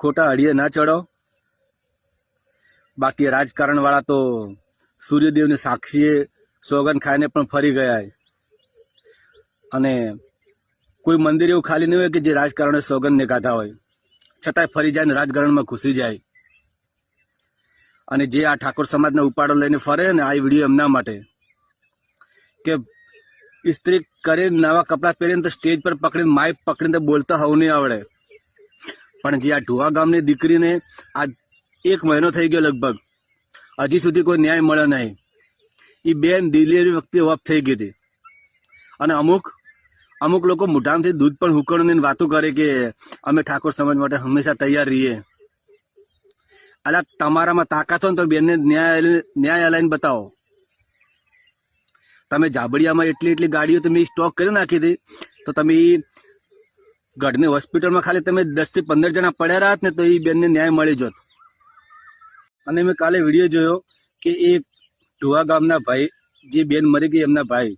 ખોટા અડીએ ના ચડો. બાકી રાજકારણ વાળા તો સૂર્યદેવની સાક્ષીએ સોગન ખાઈને પણ ફરી ગયા. અને કોઈ મંદિર એવું ખાલી નહીં હોય કે જે રાજકારણે સોગંદને ગાધા હોય, છતાંય ફરી જાય ને રાજકારણમાં ઘૂસી જાય. અને જે આ ઠાકોર સમાજનો ઉપાડો લઈને ફરે ને, આ વિડીયો એમના માટે કે ઇસ્ત્રી કરીને નવા કપડાં પહેરીને તો સ્ટેજ પર પકડીને માઇક પકડીને બોલતા હોવું નહીં આવડે. પણ જે આ ઢુવા ગામની દીકરીને આ 1 મહિનો થઈ ગયો લગભગ, હજી સુધી કોઈ ન્યાય મળ્યો નહીં. એ બેન ડિલિવરી વખતે ઓફ થઈ ગઈ હતી. અને અમુક લોકો મોઢામાંથી દૂધ પણ હુકણીને વાતો કરે કે અમે ઠાકોર સમાજ માટે હંમેશા તૈયાર રહીએ. અલા, તમારામાં તાકાત હોય ને તો બેનને ન્યાય લઈને બતાવો. તમે જાબડિયામાં એટલી ગાડીઓ તમે સ્ટોક કરી નાખી હતી, તો તમે ગઢની હોસ્પિટલમાં ખાલી તમે 10 થી 15 જણા પડ્યા રહ્યા ને તો એ બેનને ન્યાય મળી જોત. અને મેં કાલે વિડીયો જોયો કે એ ઢુવા ગામના ભાઈ, જે બેન મરી ગઈ એમના ભાઈ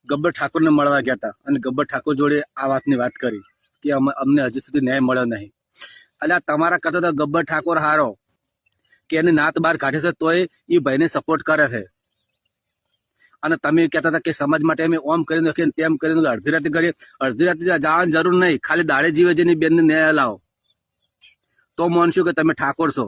ગબ્બર ઠાકોરને મળવા ગયા હતા અને ગબ્બર ઠાકોર જોડે આ વાતની વાત કરી કે અમને હજી સુધી ન્યાય મળ્યો નહીં. અલ્યા, તમારા કરતા તો ગબ્બર ઠાકોર હારો કે એની નાત બહાર કાઢે છે તોય એ ભાઈને સપોર્ટ કરે છે. અને તમે કહેતા હતા કે સમાજ માટે અમે ઓમ કરી નાખીએ તેમ કરી નાખીએ, અડધી રાતે જવાની જરૂર નહીં, ખાલી દાડે જીવે જેની બેનને ન્યાય લાવો તો માનશું કે તમે ઠાકોર છો.